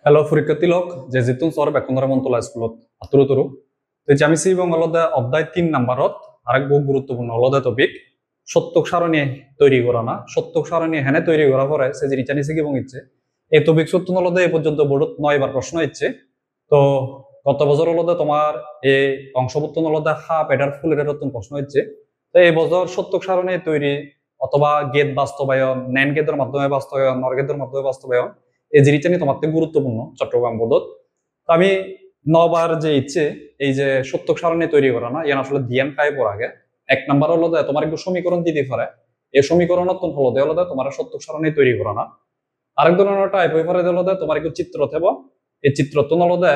Hello পরীক্ষার্থী লোক যে জিতুন সর বেকন্দরা মন্তলা স্কুলত আতুরু তুরু তো আমি সি এবং অলদে অধ্যায় 3 নম্বরত আরেক বহু গুরুত্বপূর্ণ অলদে টপিক সত্যক সারণী তৈরি করা না সত্যক সারণী হেনে তৈরি করা পরে সে যে রিচানি সিগি এবং ইচ্ছে এই টপিক সত্য অলদে এ পর্যন্ত বোর্ডত 9 বার প্রশ্ন ইচ্ছে তো গত বছর অলদে তোমার এই অংশভুক্ত অলদে হাফ এটার ফুল এটার নতুন প্রশ্ন ইচ্ছে তো এই বছর সত্যক সারণী তৈরি অথবা গেট বাস্তবায়ন ন্যান গেটের মাধ্যমে বাস্তবায়ন নর গেটের মাধ্যমে বাস্তবায়ন এই জিনিসটা নিয়ে তোমার থেকে গুরুত্বপূর্ণ চট্টগ্রাম বোর্ডত। তো আমি নবার যে ইচ্ছে এই যে সত্যক সারণী তৈরি করা না ইয়ান আসলে ধ্যান খাই পর আগে এক নাম্বার হলো তোমার একটু সমীকরণ দিতে পারে এই সমীকরণ হলো তোমার সত্যক সারণী তৈরি করা না। আরেক ধরনের টাইপ হয়ে পারে তোমার একটু চিত্র থেব এই চিত্র তো নলদে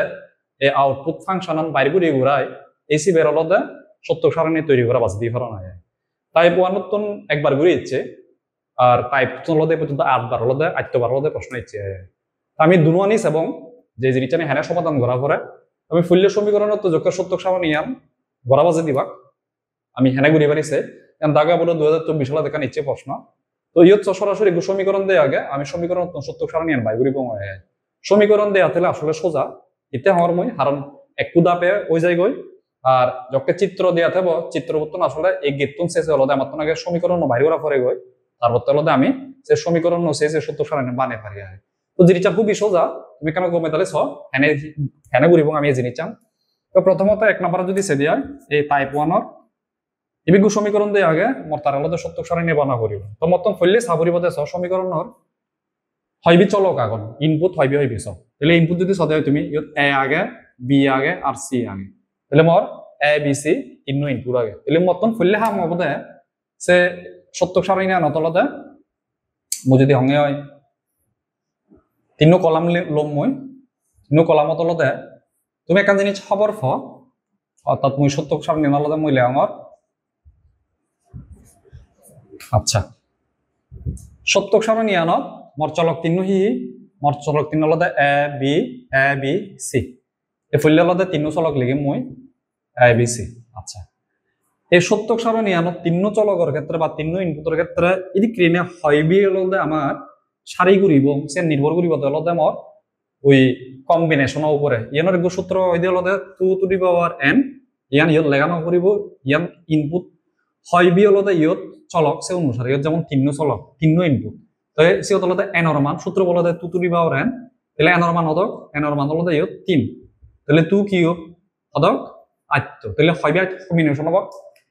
এই আউটপুট ফাংশন বাইরে ঘুরিয়ে ঘুরায় এসি বের হলদে সত্যক সারণী তৈরি করা বাঁচ দিয়ে ফেরা না টাইপ ওয়ান নতুন একবার ঘুরে ইচ্ছে আর টাইপ হলদে পর্যন্ত 8 বার হলদে 8বার হলদে প্রশ্ন ইচ্ছে আমি দুনুয়ানিস এবং যে জিনিসটা আমি হ্যাঁ সমাধান করা পরে আমি ফুল্য সমীকরণ তো যোগ্য সত্যক সারণী ইয়াম গড়া বাজে দিবা আমি হ্যাঁ ঘুরে পারিছে দাগা বলে 2024 সালে দেখা নিচ্ছে প্রশ্ন তো ইয়ত সরাসরি সমীকরণ দেয় আগে আমি সমীকরণ সত্যক সারণী আন বাই ঘুরি সমীকরণ দেয়া তাহলে আসলে সোজা ইতে হওয়ার মই কারণ একটু দাপে ওই জায়গায় আর যখন চিত্র দেয়া থাকবো চিত্রবর্তন আসলে এই গেতুন শেষে হলো আমার তো আগে সমীকরণ বাইরে করা পরে গই তারপর তো হলো আমি সে সমীকরণ শেষে সত্যক সারণী বানে পারি তো জিনিসটা খুবই সোজা তুমি কেন গমে তাহলে হেনে হেনে ঘুরিব আমি এই জিনিস চান তো প্রথমত এক নম্বর যদি সে দিয়া এই টাইপ ওয়ানর এবিগু সমীকরণ দিয়ে আগে মোর তার হলো সত্যক সারণী বানা করিব তো মতন ফললে সাবরিবতে সমীকরণর হইবি চলক আগন ইনপুট হইবি সব তাহলে ইনপুট যদি সদায় তুমি এ আগে বি আগে আর সি আগে তাহলে মোর এ বি সি ইন্নু ইনপুট আগে তাহলে মতন ফললে হাম হবদে সে সত্যক সারণী নতলতে মু যদি হঙে হয় তিনো কলাম লম মই তিনো কলাম তলতে তুমি একটা জিনিস খবর ফ অর্থাৎ মুই সত্যক সারণী নলতে মই লেঙর আচ্ছা সত্যক সারণী আনত মোর চলক তিন মোর চলক তিন লদে এ বি সি এই ফুল্য লদে তিন চলক লিখি মই এ বি সি আচ্ছা এই সত্যক সারণী আনত তিন চলকের ক্ষেত্রে বা তিন ইনপুটের ক্ষেত্রে এটি ক্রিনে হইবি লদে আমার সারি ঘুরিব সে নির্ভর করিব লদে মোর ওই কম্বিনেশনের উপরে ইয়ানোর একটু সূত্র ওই দিয়ে লদে two to the power n ইয়ান ইয়ত লেখানো করিব ইয়ান ইনপুট হইবি লদে ইয়ত চলক সে অনুসারে ইয়ত যেমন তিন চলক তিন ইনপুট তো সে হতে এনর মান সূত্র বলতে two to the power n তাহলে এনর মান হদক এনর মান হলতে ইয়ত 3 তাহলে টু কি হদক 8 তাহলে হইবি কম্বিনেশন হব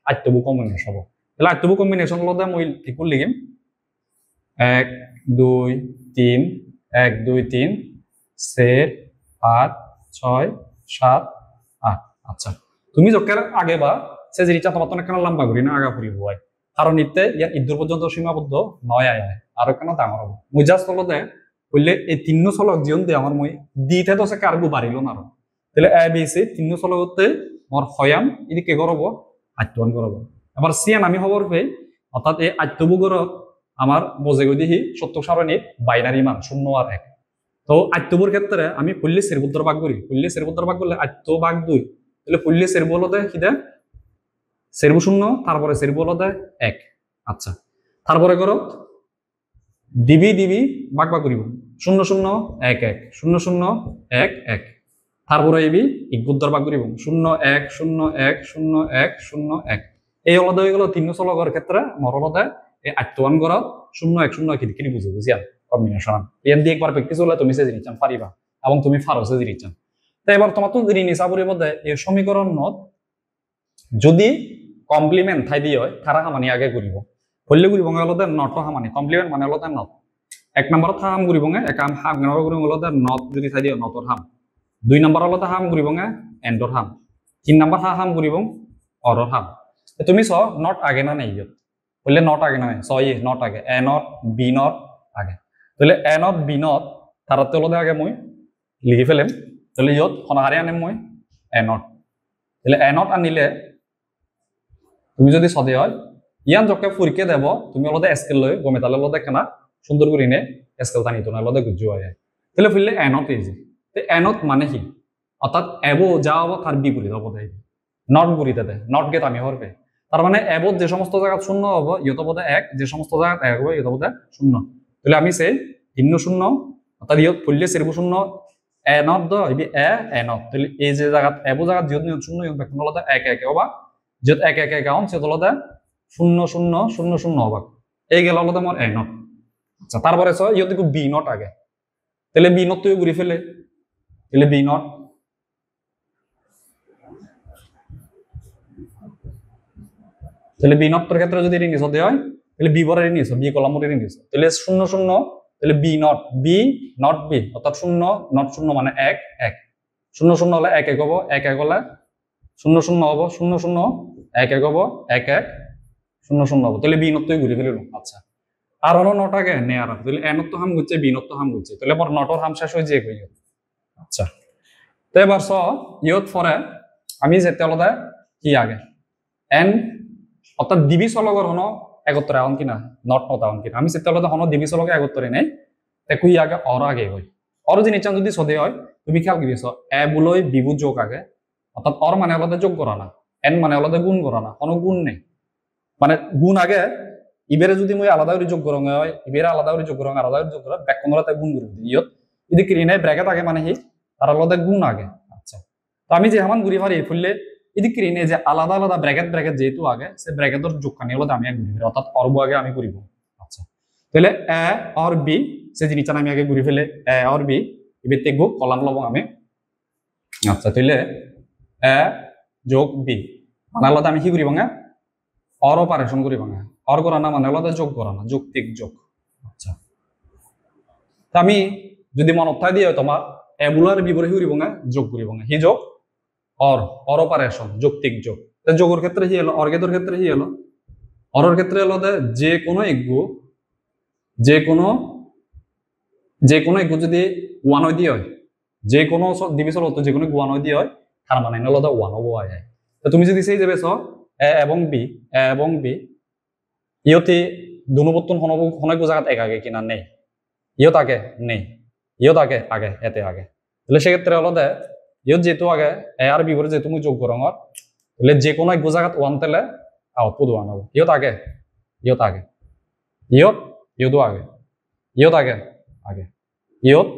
8 কম্বিনেশন হব তাহলে 8 কম্বিনেশন লদে মই লিখুন লিখিম 1 2 3 1 2 3 4 5 6 7 8 আচ্ছা তুমি যকের আগে বা সে জিনিসটা তোমার তো কেন লম্বা করি না আগা ফুরিব হয় কারণ ইতে ইয়ার ইদুর পর্যন্ত সীমাবদ্ধ নয় আয় আর কেন ডাঙর হবো মুই জাস্ট হলতে বললে এই তিন চলক জীবন দিয়ে আমার মই দিতে তো সে কারগু বাড়িল না তাহলে এ বি সি তিন চলকতে মোর হয়াম এদিকে করব আত্মন করব আবার সিয়ান আমি খবর পেয়ে অর্থাৎ এই আত্মবুগরত আমার বজে গই দেখি সত্যক সারণীর বাইনারি মান 0 আর 1 তো আত্মবুর ক্ষেত্রে আমি ফুল্লি সেরবুদ্দর ভাগ করি ফুল্লি সেরবুদ্দর ভাগ করলে আত্ম ভাগ 2 তাহলে ফুল্লি সেরবু হলতে খিদে সেরবু 0 তারপরে সেরবু হলতে 1 আচ্ছা তারপরে করো ডিবি ডিবি ভাগ ভাগ করিব 0 0 1 1 0 0 1 1 তারপরে এবি ইকবুদ্দর ভাগ করিব 0 1 0 1 0 1 0 1 এই হলতে হয়ে গেল তিন চলকের ক্ষেত্রে মর হলতে এই আত্মবান করা 0 1 0 কিনি বুঝে বুঝিয়া কম্বিনেশন এর দিয়ে একবার প্র্যাকটিস হলে তুমি সে জিনিস চান পারিবা এবং তুমি ফারো সে জিনিস চান তো এবার তোমার তো জিনিস আবুরের মধ্যে এই সমীকরণ নদ যদি কমপ্লিমেন্ট থাই দিয়ে হয় তারা হামানি আগে ঘুরিব হলে ঘুরিব হলতে নট হামানি কমপ্লিমেন্ট মানে হলতে নট এক নম্বর হাম ঘুরিব এক হাম ঘুরিব হলতে নট যদি থাই দিয়ে নটর হাম 2 নম্বর হলতে হাম ঘুরিব এন্ডর হাম 3 নম্বর হাম ঘুরিব অরর হাম তুমি চ নট আগে না নেই বললে নট আগে না সই নট আগে এ নট বি নট আগে তাহলে এ নট বি নট তার হলতে আগে মই লিখি ফেলেম তাহলে ইয়ত সনাহারে আনিম মই এ নট তাহলে এ নট আনিলে তুমি যদি সদে হয় ইয়ান যকে ফুরকে দেব তুমি অলদে স্কেল লই গমে তালে লদে কেনা সুন্দর করে নে স্কেল টানি তো না লদে গুজু হয় তাহলে ফুললে এনট ইজি তো এনট মানে কি অর্থাৎ এবো যা হবো তার বিপরীত হবো তাই নট গুরিতে দে নট গেট আমি হরবে তার মানে এবো যে সমস্ত জায়গা 0 হবো ইয়ত বোধে 1 যে সমস্ত জায়গা 1 হবে ইয়ত বোধে 0 তাহলে আমি সেই 0 0 অর্থাৎ ইয়ত ফুললে সেরবু 0 এ নট দ ইবি এ নট তাহলে এই যে জায়গাত এবো জায়গাত যত নিয়ম শূন্য ইউন বেকন হলদে এক এক হবা যত এক এক এক আউন সে হলদে 0 0 0 0 হবা এই গেল হলদে মোর এ নট আচ্ছা তারপরে স ইয়ত দেখো বি নট আগে তাহলে বি নট তো ঘুরে ফেলে তাহলে বি নট তাহলে বি নটের ক্ষেত্রে যদি ঋণ নিছ হয় তাহলে বি বরের ঋণ নিছ বি কলামের ঋণ নিছ তাহলে 0 0 তাহলে বি নট বি অর্থাৎ 0 নট 0 মানে 1 1 0 0 হলে 1 1 হবো 1 1 হলে 0 0 হবো 0 0 1 1 হবো 1 1 0 0 হবো তাহলে বি নট তুই ঘুরে ফেলিল আচ্ছা আর হলো নট আগে নে আর তাহলে এ নট তো হাম হচ্ছে বি নট তো হাম হচ্ছে তাহলে পর নটর হাম শেষ হয়ে যে কই আচ্ছা তো এবার স ইয়ত ফরে আমি যেতে হলো কি আগে এন অর্থাৎ দিবি চলগর হন একত্তরে আউন কিনা নট নট আউন কিনা আমি যেতে হলো হন দিবি চলকে একত্তরে নেই কুই আগে অর আগে হয় অর জিনিস যদি সদে হয় তুমি খেয়াল করিস এ বুলই বিবু যোগ আগে অর্থাৎ অর মানে আলাদা যোগ করা না এন মানে আলাদা গুণ করা না কোনো গুণ নেই মানে গুণ আগে ইবেরে যদি মই আলাদা করে যোগ করং হয় ইবেরে আলাদা করে যোগ করং আলাদা করে যোগ করা ব্যাকরণতে গুণ করব ইয়ত যদি ক্রিনায় ব্র্যাকেট আগে মানে হি তার আলাদা গুণ আগে আচ্ছা তো আমি যে হামান ঘুরি পারি ফুললে এদি ক্রিনে যে আলাদা আলাদা ব্র্যাকেট ব্র্যাকেট যেহেতু আগে সে ব্র্যাকেটর যোগখানি হলো আমি আগে ঘুরি অর্থাৎ অর্ব আগে আমি করিব আচ্ছা তাহলে এ অর বি সে জিনিসটা আমি আগে ঘুরি ফেলে এ অর বি এবার দেখব কলাম লব আমি আচ্ছা তাহলে এ যোগ বি মানে আলাদা আমি কি করিব না অর অপারেশন করিব না অর করা না মানে আলাদা যোগ করা না যৌক্তিক যোগ আচ্ছা তা আমি যদি মনত থাই দিয়ে তোমার এগুলার বিপরীত করিব না যোগ করিব না হি যোগ অর অপারেশন যৌক্তিক যোগ যোগের ক্ষেত্রে হি এলো অর্গের ক্ষেত্রে হি এলো অরর ক্ষেত্রে এলো যে কোনো এগু যে কোনো এগু যদি ওয়ান হই দিয়ে হয় যে কোনো ডিভিশন হতো যে কোনো ওয়ান হই দিয়ে হয় তার মানে হলো ওয়ান হবো আয় তো তুমি যদি সেই যাবে এ এবং বি ইয়তে দুনবর্তন হনক জায়গাত এক আগে কিনা নেই ইয়ত আগে নেই ইয়ত আগে আগে এতে আগে তাহলে সেক্ষেত্রে হলো ইয়ত যেহেতু আগে এ আর বিপরীত যেহেতু তুমি যোগ করো তাহলে যে কোনো এক জায়গাত ওয়ান তেলে আউটপুট ওয়ান হবো ইয়ত আগে ইয়ত আগে ইয়ত আগে ইয়ত আগে আগে ইয়ত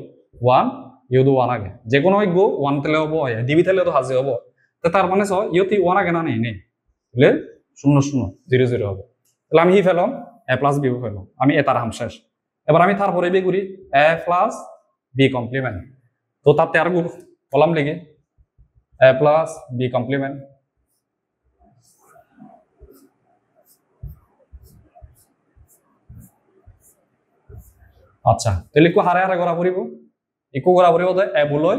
ওয়ান ইয়ত ওয়ান আগে যে কোনো এক ওয়ান তেলে হবো ডিবি তেলে তো হাজি হবো তো তার মানে ইয়ত ওয়ান আগে না নেই নেই তাহলে 0 0 0 0 হবো তাহলে আমি হি ফেলাম এ প্লাস বি ফেলাম আমি এ তার হাম শেষ এবার আমি তারপরে বি করি এ প্লাস বি কমপ্লিমেন্ট তো তাতে আর কলাম লিখি এ প্লাস বি কমপ্লিমেন্ট আচ্ছা তাহলে একটু হারে হারে করা পড়ব একটু করা পড়ব এ বুলই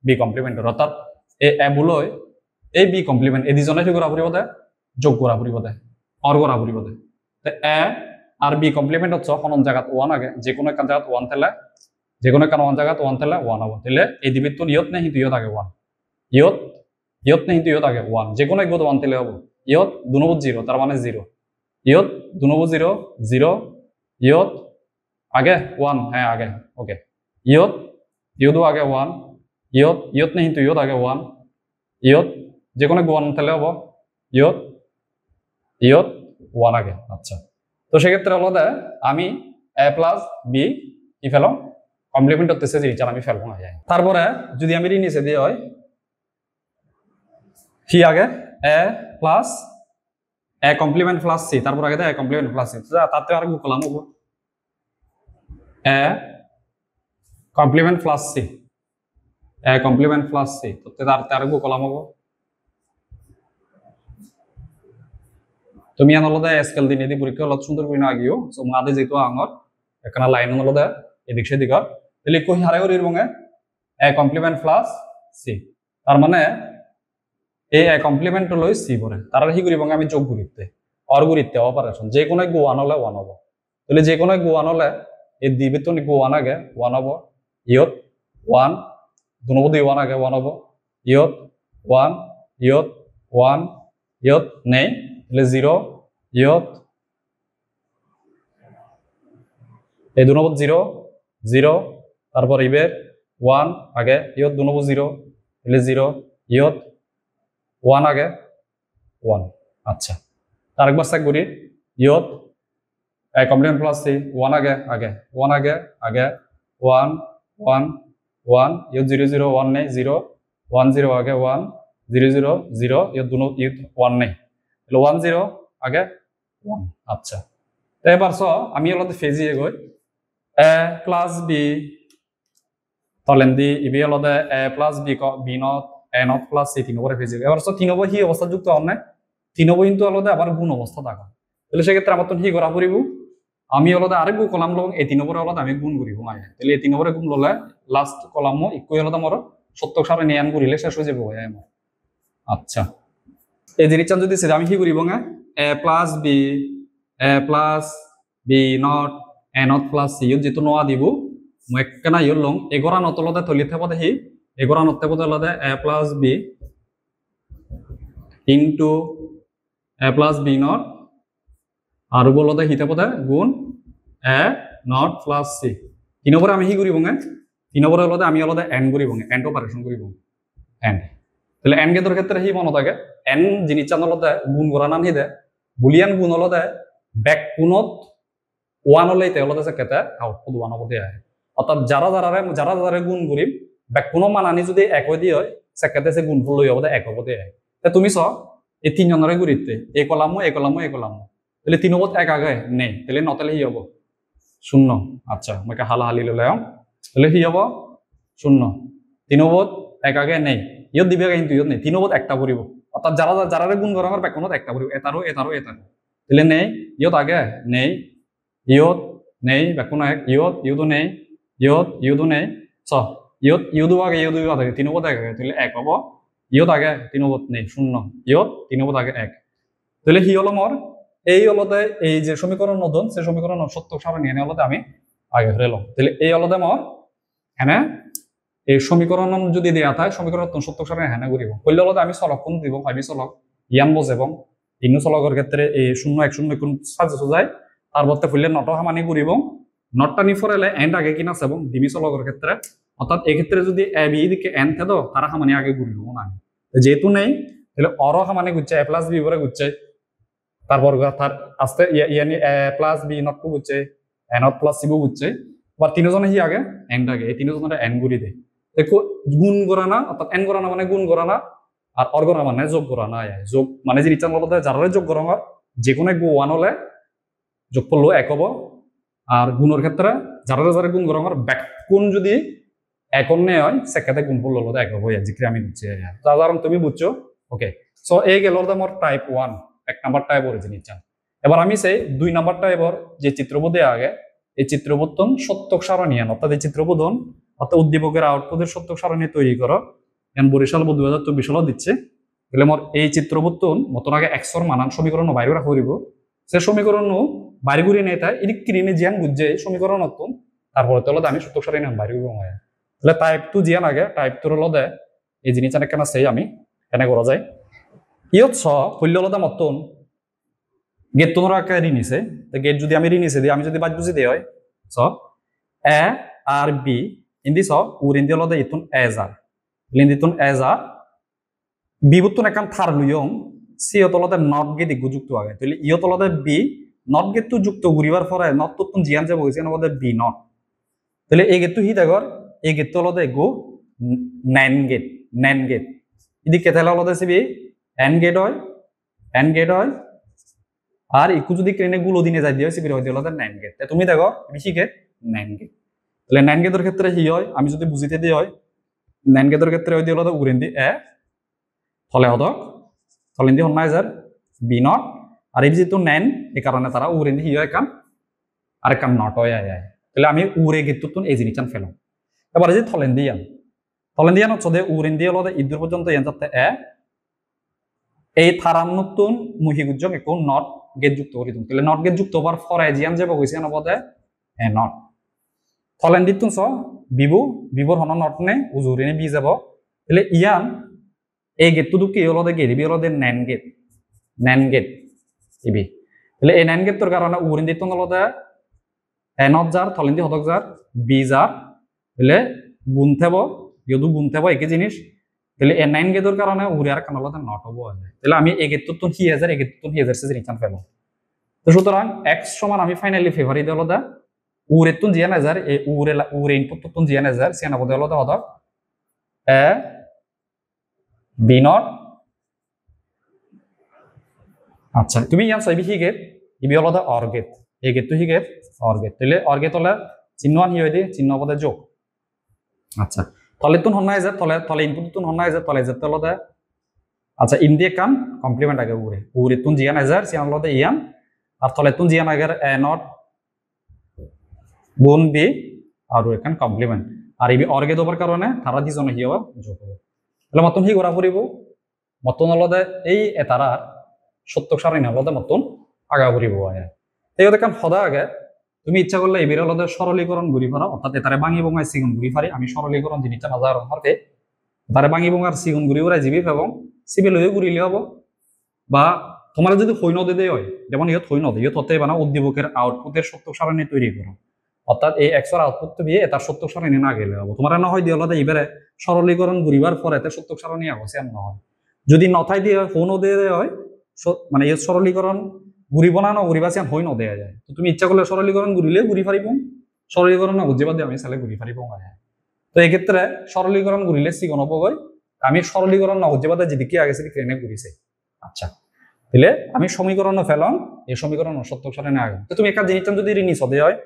বি কমপ্লিমেন্টের অর্থাৎ এ বুলই এই বি কমপ্লিমেন্ট এই দুজনে কি করা পড়ব যোগ করা পড়ব অর করা পড়ব এ আর বি কমপ্লিমেন্ট হচ্ছে কোন জায়গাত ওয়ান আগে যে কোনো একটা জায়গাত ওয়ান তেলে যে কোনো একটা ওয়ান জায়গাত ওয়ান তেলে ওয়ান হবো তাহলে এই দিবির তো ইয়ত নেই কিন্তু ইয়ত আগে ওয়ান ইয়ত নেই কিন্তু ইয়ত আগে ওয়ান যে কোনো এক ওয়ান তেলে হবো ইয়ত দুনবুত 0 তার মানে 0 ইয়ত দুনবুত 0 0 ইয়ত আগে ওয়ান হ্যাঁ আগে ওকে ইয়ত আগে ওয়ান ইয়ত নেই কিন্তু ইয়ত আগে ওয়ান ইয়ত যে কোনো ওয়ান তেলে হবো ইয়ত ওয়ান আগে আচ্ছা তো সেক্ষেত্রে হলো আমি এ প্লাস বি কি ফেলাম কমপ্লিমেন্ট করতেছে জিনিসটা আমি ফেলবো না তারপরে যদি আমি নিচে দিয়ে হয় কি আগে A plus A complement plus C তারপর আগে এ কমপ্লিমেন্ট প্লাস সি তাতে আর কলাম হবো A complement plus C A complement plus C তাতে আর কলাম হবো তুমি আনলদে স্কেল দিন এদি পরীক্ষা অলপ সুন্দর করে না আগিও সো মাদে যেহেতু আঙর একখানা লাইন আনলদে এদিক সেদিক তাহলে কই হারে করে রঙে এ কমপ্লিমেন্ট প্লাস সি তার মানে এ কমপ্লিমেন্ট লই সি পরে তার হি করিব আমি যোগ করিতে অর করিতে অপারেশন যে কোনো এক ওয়ান হলে ওয়ান হবো তাহলে যে কোনো এক ওয়ান হলে এই দিবে তো ওয়ান আগে ওয়ান হবো ইয়ত ওয়ান দুনবদি ওয়ান আগে ওয়ান হবো ইয়ত ওয়ান ইয়ত নেই তাহলে 0 ইয়ত এই দুনবদ 0 0 তারপর ইবের 1 আগে ইয়ত দুনবদ 0 তাহলে 0 ইয়ত 1 আগে 1 আচ্ছা আরেকবার চেক করি ইয়ত কমপ্লিমেন্ট প্লাস সি 1 আগে 1 আগে 1 1 1 1 ইয়ত 0 0 1 নেই 0 1 0 আগে 1 0 0 0 ইয়ত দুনো ইয়ত 1 নেই তাহলে 1 0 আগে 1 আচ্ছা তো এবার সো আমি হলো ফেজিয়ে গই a plus b তলেন দি ইবি হলো a plus b not a not plus c 3 নম্বরে ফেজিয়ে এবার সো 3 নম্বর হি অবস্থা যুক্ত হন না 3 নম্বর কিন্তু হলো আবার গুণ অবস্থা থাকা তাহলে সেক্ষেত্রে আমার তো হি করা পড়িব আমি হলো আরেক কলাম লং এই 3 নম্বরে হলো আমি গুণ করিব মানে তাহলে এই 3 নম্বরে গুণ ললে লাস্ট কলামও ইকুয়াল হলো আমার সত্যক সারণী আন করিলে শেষ হয়ে যাবে আমার আচ্ছা এই জিনিসটা যদি সেটা আমি কি করিব না a plus b not a not plus c যেহেতু নোয়া দিব মই একখানা ইয়র লং এগোরা নতলতে থলি থাকব দেখি এগোরা নতে বদলতে a plus b into a plus b not আর বলতে হিতে পদে গুণ a not plus c 3 নম্বরে আমি কি করিব না 3 নম্বরে হলো আমি হলো n করিব n অপারেশন করিব n তাহলে n গেদর ক্ষেত্রে হি মনে থাকে n জিনিসটা হলো গুণ করা নাম হিদে বুলিয়ান গুণ হলো ব্যাক গুণত 1 হলে তে হলো কেতে আউটপুট 1 হবে দেয় অর্থাৎ যারা যারা গুণ করিম ব্যাক গুণ মান আনি যদি এক হই দি হয় সেকেতে সে গুণফল লই হবে এক হবে দেয় তা তুমি স এই তিন জনের গুরিতে এই কলাম তাহলে 3 হবত এক আগে নেই তাহলে নতালে হি হবো 0 আচ্ছা আমাকে হালাহালি ললে তাহলে হি হবো 0 3 হবত এক আগে নেই ইয়ত দিবে কিন্তু ইয়ত নেই 3 হবত একটা পড়িব অর্থাৎ যারা গুণ করা আমার ব্যাকরণত একটা পড়িব এটারও তাহলে নেই ইয়ত আগে নেই ইয়ত নেই ব্যাকরণ এক ইয়ত নেই ইয়ত নেই স ইয়ত আগে ইয়ত আগে 3 হবত এক আগে তাহলে এক হবো ইয়ত আগে 3 হবত নেই 0 ইয়ত 3 হবত আগে এক তাহলে হি হলো মোর এই হলতে এই যে সমীকরণ নদন সে সমীকরণ সত্যক সারণী এনে হলতে আমি আগে ফেলে লম তাহলে এই হলতে মোর হ্যাঁ এই সমীকরণ যদি দেয়া থাকে সমীকরণ সত্যক সারণী হ্যাঁ করিব কইলে হলতে আমি চলক কোন দিব ভাবি চলক ইয়ান বস এবং ইনু চলকের ক্ষেত্রে এই 0 1 0 কোন সাজে যায় তার বলতে ফুললে নট হামানি করিব নটটা নি ফরেলে এন্ড আগে কিনা আছে এবং ডিবি চলকের ক্ষেত্রে অর্থাৎ এই ক্ষেত্রে যদি এ বি দিকে এন থেদো তারা হামানি আগে করিব না যেহেতু নেই তাহলে অর হামানি গুচ্ছে a plus b পরে গুচ্ছে তারপর তার আস্তে ইয়ানি a plus b not টু গুচ্ছে a not plus c গুচ্ছে বা তিনজনে হি আগে এন্ড আগে এই তিনজনের এন গুরি দে দেখো গুণ করা না অর্থাৎ এন করা না মানে গুণ করা না আর অর করা মানে যোগ করা না যোগ মানে যে নিচান বলতে যারা যোগ করা হয় যে কোনো গো 1 হলে যোগ করলো এক হবো আর গুণের ক্ষেত্রে যারা গুণ করা হয় ব্যাক কোণ যদি একন নেই হয় সেক্ষেত্রে গুণ করলো হলো এক হবো জিক্রি আমি বুঝছি সাধারণ তুমি বুঝছো ওকে সো এই গেল মোর টাইপ 1 এক নাম্বার টাইপ অরিজিন ইচ্ছান এবার আমি সেই 2 নাম্বার টাইপর যে চিত্রবোধে আগে এই চিত্রবোধন সত্যক সারণী অর্থাৎ এই চিত্রবোধন অর্থাৎ উদ্দীপকের আউটপুটের সত্যক সারণী তৈরি করো এখন বরিশাল 2024 সালে দিচ্ছে তাহলে মোর এই চিত্রবোধন মতন আগে এক্সর মানান সমীকরণ বাইরে রাখা করিব সে সমীকরণ বাইরে ঘুরিয়ে নেই তাই এদিক কিনে জিয়ান বুঝছে সমীকরণ নতুন তারপরে তো আমি সত্যক সারণী বাইরে ঘুরবো তাহলে টাইপ 2 জিয়ান আগে টাইপ 2 হলো এই জিনিসটা কেন সেই আমি কেন করা যায় ইয়ত ছ হইল হলো মতন গেট তোমরা ঋণ নিছে গেট যদি আমি ঋণ নিছে দিই আমি যদি বাদ বুঝি দিই হয় স এ আর বি ইন্দি স উর ইন্দি হলো ইতুন এজার লিন্দিতুন এজার বি বুতুন একান থার লুয়ং সি হতলতে নট গেট যুক্ত আগে তাহলে ইয়ত হলো বি নট গেট তো যুক্ত ঘুরিবার পরে নট তো জিয়ান যাব হইছে না বলতে বি নট তাহলে এই গেট তো হি দেখর এই গেট তো হলো গো নাইন গেট ইদি কেথালা হলো সিবি এন গেট হয় আর ইকু যদি ক্রেনে গুলো দিনে যাই দিয়ে সিবি হইতে হলো 9 গেট তুমি দেখো বেশি গেট 9 গেট তাহলে 9 গেটের ক্ষেত্রে হি হয় আমি যদি বুঝিতে দিই হয় 9 গেটের ক্ষেত্রে হইতে হলো উরেন্দি এ ফলে হদক ফলেন্দি হন্নাইজার বি নট আর এই যেহেতু 9 এই কারণে তারা উরেন্দি হি হয় কাম আর কাম নট হয় তাহলে আমি উরে গেট তুন এই জিনিসটান ফেলাম এবার যে থলেন্দিয়ান হচ্ছে উরেন্দি হলো ইদুর পর্যন্ত ইয়ান যাতে এ এই থারান নতুন মুহিগুজ্জক একো নট গেট যুক্ত করি দিম তাহলে নট গেট যুক্ত হবার ফর এজিয়ান যাব কইছে না বদে এ নট ফলেন দিতুন স বিবর হন নট নে উজুরি নে বি যাব তাহলে ইয়ান এই গেট তো কি হলো গেট বি হলো নাইন গেট ইবি তাহলে এই নাইন গেট তোর কারণে উরিন দিতুন হলো এ নট জার ফলেন দি হদক জার বি জার তাহলে গুণ থেব ইয়দু গুণ থেব একই জিনিস তাহলে এ 9 গেটর কারণে উড়ে আর কানাল নট হবো তাহলে আমি এই গেট তো হি হাজার সে রিটার্ন পেলাম তো সুতরাং x সমান আমি ফাইনালি ফেভারি দিল উরে তুন জিয়া নাজার এ উরে ইনপুট তুন জিয়া নাজার সিয়ানা বদে হলো হদক এ বি নট আচ্ছা তুমি ইয়ান চাইবি হি গেট ইবি হলো অর গেট এ গেট টু হি গেট অর গেট তাহলে অর গেট হলে চিহ্ন আন হি হইদি চিহ্ন বদে যোগ আচ্ছা তলে তুন হন্নাই যে তলে ইনপুট তুন হন্নাই যে তলে যেতে হলো আচ্ছা ইন দিয়ে কান কমপ্লিমেন্ট আগে উরে তুন জিয়া নাজার সিয়ান হলো ইয়ান আর তলে তুন জিয়া নাগার এ নট গুণ বি আর এখান কমপ্লিমেন্ট আর এই অর্গে দেবার কারণে তারা দুজনে হি হওয়া যোগ হবে তাহলে মতন হি করা পড়িব মতন হলদে এই তারা সত্যক সারণী হলদে মতন আগা পড়িব এই দেখান সদা আগে তুমি ইচ্ছা করলে এবির হলদে সরলীকরণ ঘুরি ফারা অর্থাৎ তারে ভাঙি বঙায় সিগুন ঘুরি ফারি আমি সরলীকরণ জিনিসটা নাজার হতে তারে ভাঙি বঙার সিগুন ঘুরি ওরা জীবিত এবং সিবিল হয়ে ঘুরিলে হব বা তোমার যদি হই নদে দেয় হয় যেমন ইহত হই নদে ইহত হতে বানা উদ্দীপকের আউটপুটের সত্যক সারণী তৈরি করো অর্থাৎ এই এক্সর আউটপুট দিয়ে তার সত্যক সারণী না গেলে হবো তোমার না হয় দিয়ে হলো এবারে সরলীকরণ ঘুরিবার পরে এতে সত্যক সারণী আগছে আর না হয় যদি নথাই দিয়ে হয় ফোনও দিয়ে হয় মানে এই সরলীকরণ ঘুরিব না ঘুরিবা সে হই ন দেয়া যায় তো তুমি ইচ্ছা করলে সরলীকরণ ঘুরিলে ঘুরি ফারিব সরলীকরণ না বুঝিবা দিয়ে আমি চাইলে ঘুরি ফারিব তো এই ক্ষেত্রে সরলীকরণ ঘুরিলে সিগন হবগৈ আমি সরলীকরণ না বুঝিবা যেদিকে আগে সেদিকে ট্রেনে ঘুরিছে আচ্ছা তাহলে আমি সমীকরণ ফেলাম এই সমীকরণ সত্যক সারণী আগে তো তুমি একটা জিনিস যদি ঋণী সদে হয়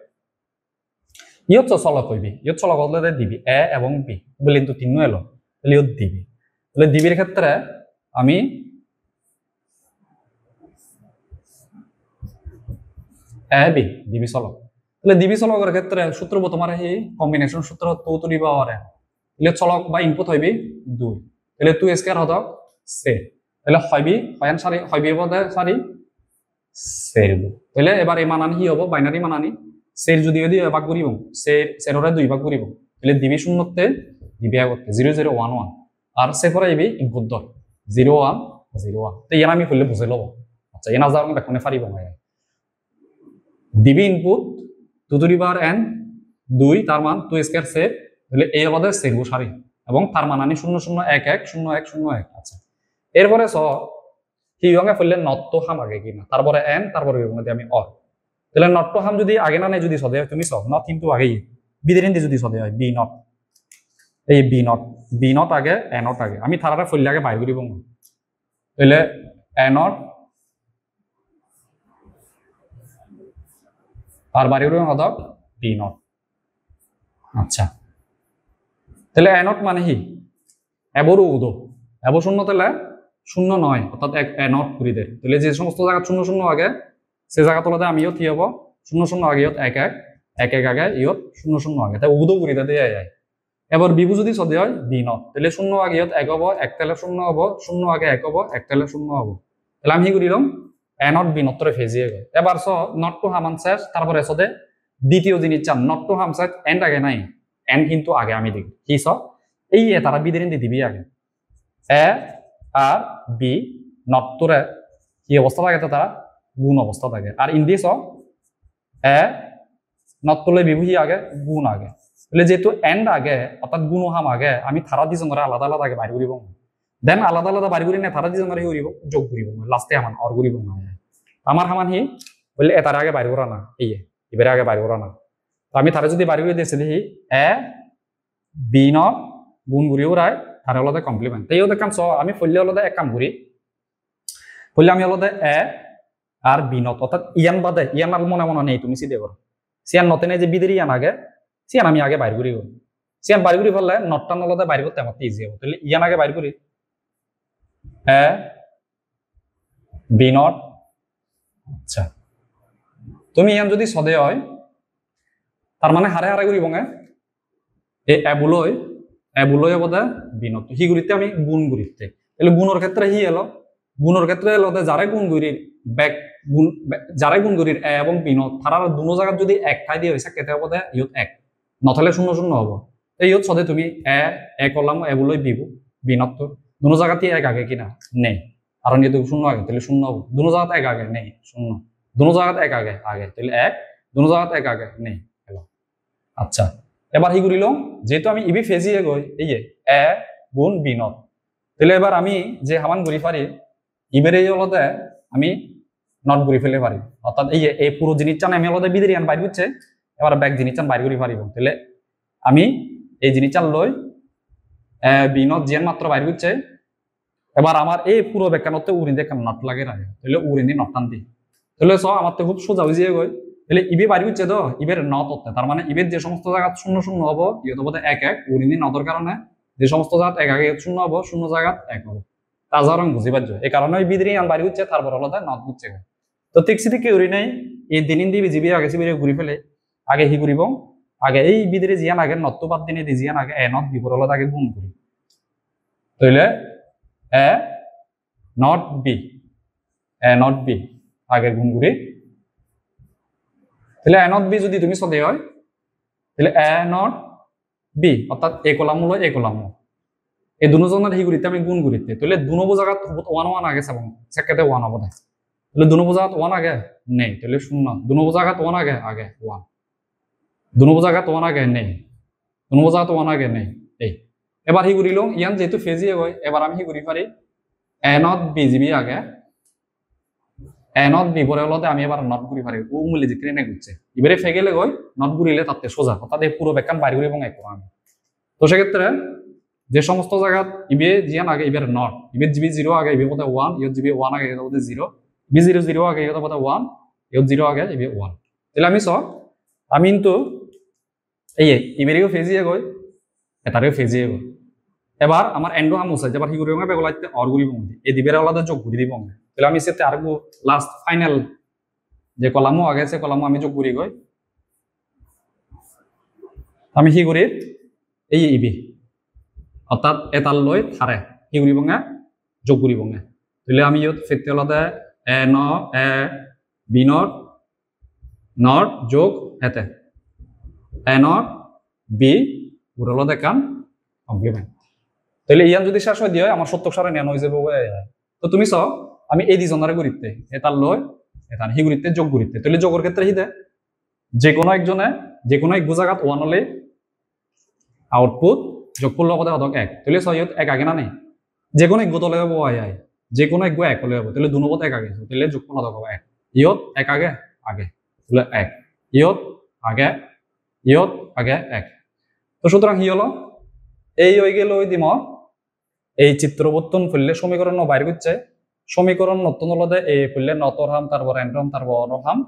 ইয়ত চলক হইবি ইয়ত চলক হলে দিবি এ এবং বি বলে কিন্তু তিন এলো তাহলে ইয়ত দিবি তাহলে দিবির ক্ষেত্রে আমি এ বি দিবি চলক তাহলে দিবি চলকের ক্ষেত্রে সূত্র তোমার এই কম্বিনেশন সূত্র তো দিব আরে তাহলে চলক বা ইনপুট হইবি 2 তাহলে 2 স্কয়ার হদক সে তাহলে হইবি হয়ান সারি হইবি বদে সারি সের তাহলে এবার এই মানানি কি হবো বাইনারি মানানি সের যদি ভাগ করিব সেররে 2 ভাগ করিব তাহলে দিবি শূন্যতে দিবি আগতে 0011 আর সে পরে এবি ইনপুট দর 0101 তো ইয়ান আমি কইলে বুঝে লব আচ্ছা এনা যাও দেখনে পারিব না দিবি input 2 two the power n 2 তার মান 2 স্কয়ার সে তাহলে এই হলো সের সারি এবং তার মান আনি 00110101 আচ্ছা এরপরে স কি গঙ্গা ফেললে নট তো হাম আগে কিনা তারপরে n তারপরে মধ্যে আমি অর তাহলে নট টু হাম যদি আগে না নাই যদি সদে তুমি সব নট কিন্তু আগেই বিদেরিন যদি সদে হয় বি নট এই বি নট আগে এ নট আগে আমি থারাটা ফেললে আগে বাইর করিব তাহলে এ নট আর বাইর করিব হদক বি নট আচ্ছা তাহলে এ নট মানে কি এবরও উদো এব শূন্য তাহলে শূন্য নয় অর্থাৎ এ নট করি দে তাহলে যে সমস্ত জায়গা 00 আগে সে জায়গা তোলাতে আমি ইয়ত কি হব 00 আগে ইয়ত 11 আগে ইয়ত 00 আগে তাই উদো করি দে দেয়া যায় এবার বিভু যদি সদে হয় বি নট তাহলে 0 আগে ইয়ত 1 হব 1 তাহলে 0 হব 0 আগে 1 হব 1 তাহলে 0 হব তাহলে আমি কি করিলাম এ নট বি নট রে ফেজিয়ে গেল এবার স নট টু হাম আনসার তারপরে সদে দ্বিতীয় জিনিস চান নট টু হাম সাইড এন্ড আগে নাই এন্ড কিন্তু আগে আমি দেখি কি স এই তারা বিদেরিন দিবি আগে এ আর বি নট টুরে কি অবস্থা থাকে তারা গুণ অবস্থা থাকে আর ইন্ডিস এ নট তুলে বিভূহি আগে গুণ আগে তাহলে যেহেতু এন্ড আগে অর্থাৎ গুণ হাম আগে আমি থারা দি জঙ্গরে আলাদা আলাদা আগে বাইর করিব দেন আলাদা আলাদা বাইর করি না থারা দি জঙ্গরে করিব যোগ করিব লাস্টে আমার অর করিব না আমার হামান হি বলে এটার আগে বাইর করা না এই এবারে আগে বাইর করা না তো আমি থারা যদি বাইর করে দিয়েছি দেখি এ বি নট গুণ করিও রায় তার আলাদা কমপ্লিমেন্ট তাই দেখাম চ আমি ফলে আলাদা এক কাম করি ফলে আমি আলাদা এ আর বি নট অর্থাৎ ইয়ান বাদে ইয়ান আর মনে মনে নেই তুমি চিন্তা করো সিয়ান নতে নেই যে বিদের ইয়ান আগে সিয়ান আমি আগে বাইর করি সিয়ান বাইর করি ফেললে নটটা আলাদা বাইর করতে আমার ইজি হবে তাহলে ইয়ান আগে বাইর করি এ বি নট আচ্ছা তুমি ইয়ান যদি সদে হয় তার মানে হারে হারে করি বঙে এ এবুলয় বোধ বি নট হি গুরিতে আমি গুণ গুরিতে তাহলে গুণের ক্ষেত্রে হি এলো গুণের ক্ষেত্রে এলো যারে গুণ গুরির ব্যাক গুণ যারে গুণ গুরির এ এবং বি নট তারা দুনো জায়গা যদি এক ঠাই দিয়ে হয়েছে কেটে বোধ ইয়ত এক নথলে 00 হবো তো ইয়ত সদে তুমি এ করলাম এবুলয় বিবু বি নট তো দুনো জায়গাতে এক আগে কিনা নেই আর যেহেতু 0 আগে তাহলে 0 হবো দুনো জায়গাতে এক আগে নেই 0 দুনো জায়গাতে এক আগে তাহলে এক দুনো জায়গাতে এক আগে নেই আচ্ছা এবার হি করিল যেহেতু আমি ইবি ফেজিয়ে গই এই এ গুণ বি নট তাহলে এবার আমি যে হামান ঘুরি পারি ইবের এই আলাদা আমি নট ঘুরি ফেলে পারি অর্থাৎ এই পুরো জিনিসটা আমি আলাদা বিদেরিয়ান বাইর হচ্ছে এবার ব্যাক জিনিস চান বাইর করি পারিব তাহলে আমি এই জিনিস চান লই বি নট জিয়ান মাত্র বাইর করছে এবার আমার এই পুরো ব্যাখ্যানতে উড়িন দেখেন নট লাগে রাখে তাহলে উড়িন দিয়ে নট টান দিই তাহলে সব আমার তো খুব সোজা বুঝিয়ে গই তাহলে ইবে বাইর করছে তো ইবের নট হতে তার মানে ইবের যে সমস্ত জায়গা শূন্য শূন্য হবো ইয়ে তো বোধ এক এক উড়িন দিয়ে নটর কারণে যে সমস্ত জায়গা এক আগে শূন্য হবো শূন্য জায়গা এক হবো তাজা রং বুঝি পারছো এই কারণে ওই বিদ্রি আন বাইর করছে তারপর হলো নট বুঝছে তো ঠিক সিটি কি উড়ি নাই এই দিন দিয়ে জিবি আগে সিবিরে ঘুরি ফেলে আগে হি ঘুরিব আগে এই বিদ্রি জিয়ান আগে নট তো বাদ দিনে দি জিয়ান আগে এ নট বিপর হলো আগে গুণ করি তাহলে A not B A not B আগে গুণ করি তাহলে এ নট বি যদি তুমি সদে হয় তাহলে এ নট বি অর্থাৎ এ কলাম হলো এ কলাম এই দুজনের হি করিতে আমি গুণ করিতে তাহলে দুনো জায়গা ওয়ান ওয়ান আগে এবং সেকেন্ডে ওয়ান হবো তাহলে দুনো জায়গা ওয়ান আগে নেই তাহলে শূন্য দুনো জায়গা ওয়ান আগে আগে ওয়ান দুনো জায়গা ওয়ান আগে নেই দুনো জায়গা ওয়ান আগে নেই এই এবার হি করিল ইয়ান যেহেতু ফেজিয়ে হয় এবার আমি হি করি পারি এ নট বি জিবি আগে এ নট বি পরে হলো আমি এবার নট করি পারি ও মূল্য যে ক্রেনে ঘুরছে এবারে ফেগেলে গই নট ঘুরিলে তাতে সোজা অর্থাৎ এই পুরো ব্যাখ্যান বাইরে করি এবং এক আমি তো সেক্ষেত্রে যে সমস্ত জায়গা ইবে জিয়ান আগে ইবের নট ইবে জিবি জিরো আগে ইবে বোধ ওয়ান ইয়ত জিবি ওয়ান আগে ইয়ত বোধ জিরো বি জিরো জিরো আগে ইয়ত বোধ ওয়ান ইয়ত জিরো আগে ইবে ওয়ান তাহলে আমি আমি কিন্তু এই ইবেরিও ফেজিয়ে গই এটারেও ফেজিয়ে গই এবার আমার এন্ডো হামুসা যেবার হি করিব বেগলাইতে অর করিব এই দিবের আলাদা যোগ ঘুরি দিব তাহলে আমি সেতে আরগো লাস্ট ফাইনাল যে কলামও আগে আছে কলামও আমি যোগ করি গই আমি হি করি এই ইবি অর্থাৎ এটাল লই থারে হি করিব যোগ করিব তাহলে আমি ইয়ত ফেতে আলাদা এ ন এ বি নট নট যোগ এতে এ নট বি পুরো দেখান কমপ্লিমেন্ট তাহলে ইয়ান যদি শেষ হয়ে দিয়ে আমার সত্যক সারে নেন হয়ে যাবে তো তুমি চাও আমি এই দুজনের গুরিতে এটার লয় এটা হি গুরিতে যোগ গুরিতে তাহলে যোগের ক্ষেত্রে হিদে যে কোনো একজনে যে কোনো এক জায়গাত ওয়ান হলে আউটপুট যোগ করলে হবে অধক এক তাহলে সহিত এক আগে না নেই যে কোনো এক গোতলে হবে আয় যে কোনো এক এক হলে হবে তাহলে দুনবত এক আগে তাহলে যোগ করলে অধক হবে এক ইয়ত এক আগে আগে তাহলে এক ইয়ত আগে ইয়ত আগে এক তো সুতরাং হি হলো এই হয়ে গেল ওই দিম এই চিত্রবর্তন ফুললে সমীকরণ বাইর করছে সমীকরণ নতুন হলদে এই ফুললে নতরহাম তারপর এন্ড্রম তারপর অনহাম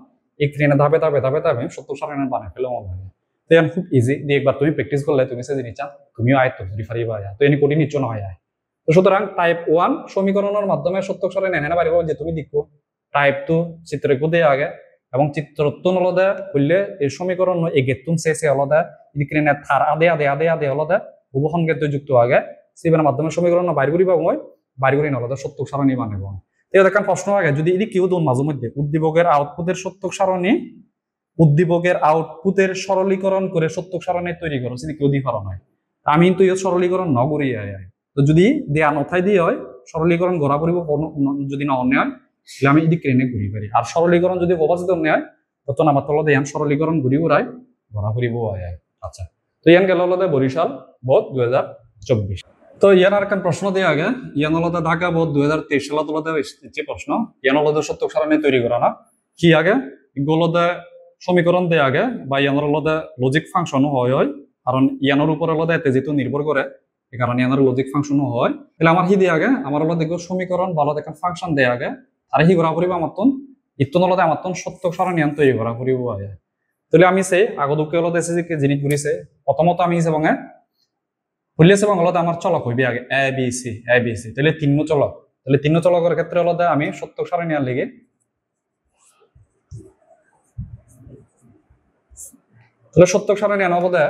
এই ক্রিনে ধাপে ধাপে ধাপে ধাপে সত্তর সারায়ণ বানাই ফেলে মনে হয় তো এখন খুব ইজি দিয়ে একবার তুমি প্র্যাকটিস করলে তুমি সে জিনিস তুমিও আয়ত্ত ধরি পারিবা তো এনে কঠিন নিচ্ছ নয় তো সুতরাং টাইপ 1 সমীকরণের মাধ্যমে সত্তর সারায়ণ এনে পারিব যে তুমি দেখো টাইপ 2 চিত্রকু দিয়ে আগে এবং চিত্রত্তন হলদে ফুললে এই সমীকরণ এই গেতুন শেষে হলদে এই ক্রিনে থার আদে আদে আদে আদে হলদে উভখন গেত যুক্ত আগে সিবের মাধ্যমে সমীকরণ বাইর করিব মই বাইর করি নলদে সত্যক সারণী বানাব তো দেখেন প্রশ্ন আগে যদি এদি কেউ দোন মাঝে মধ্যে উদ্দীপকের আউটপুটের সত্যক সারণী উদ্দীপকের আউটপুটের সরলীকরণ করে সত্যক সারণী তৈরি করো যদি কেউ দি পারো নয় আমি কিন্তু এই সরলীকরণ ন করি তো যদি দেয়া নথাই দিয়ে হয় সরলীকরণ গড়া করিব যদি না অন্য হয় তাহলে আমি এদি ক্রেনে ঘুরি পারি আর সরলীকরণ যদি অবাচিত অন্য হয় তখন আমার তলদে ইয়ান সরলীকরণ ঘুরি উড়াই গড়া করিব আচ্ছা তো ইয়ান গেল হলদে বরিশাল বোধ 2024 তো ইয়ান আর কান প্রশ্ন দিয়ে আগে ইয়ান হলদে ঢাকা বোধ 2023 সালত হলদে যে প্রশ্ন ইয়ান হলদে সত্যক সারণী তৈরি করা না কি আগে গোলদে সমীকরণ দিয়ে আগে বা ইয়ানোর হলদে লজিক ফাংশনও হয় কারণ ইয়ানোর উপর হলদে এতে যেহেতু নির্ভর করে এই কারণে ইয়ানোর লজিক ফাংশনও হয় তাহলে আমার হি দিয়ে আগে আমার হলো দেখো সমীকরণ ভালো দেখেন ফাংশন দিয়ে আগে আর হি করা করিব আমার তন ইত্তন হলদে আমার তন সত্যক সারণী তৈরি করা করিব তাহলে আমি সেই আগদুকে হলদে এসে যে জিনিস ঘুরিছে প্রথমত আমি হিসেবে বললেছে এবং হলদে আমার চলক হইবে আগে এ বি সি তাহলে তিন চলক তাহলে তিন চলকের ক্ষেত্রে হলদে আমি সত্যক সারণী আর লেগে তাহলে সত্যক সারণী আনা বোধে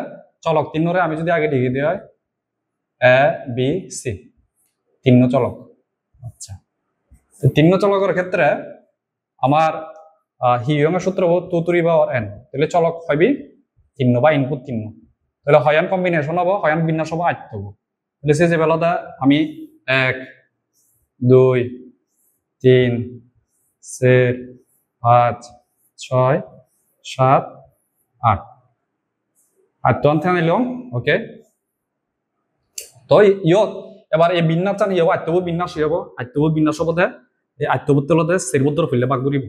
চলক তিনরে আমি যদি আগে লিখে দিই হয় এ বি সি তিন চলক আচ্ছা তিন চলকের ক্ষেত্রে আমার হিয়ং সূত্র two to the power n তাহলে চলক হইবি তিন বা ইনপুট তিন তাহলে হয়ান কম্বিনেশন হবো হয়ান বিন্যাস হবো আট হবো তাহলে সে যে বেলাতে আমি 1 2 3 4 5 6 7 8 আর তো আনতে নিলাম ওকে তো ইয়ত এবার এই বিন্যাস চান ইয়ে আত্মব বিন্যাস হবো আত্মব বিন্যাস হবো এই আত্মবুত্তলতে সেরবুত্তর ফেললে বাগ করিব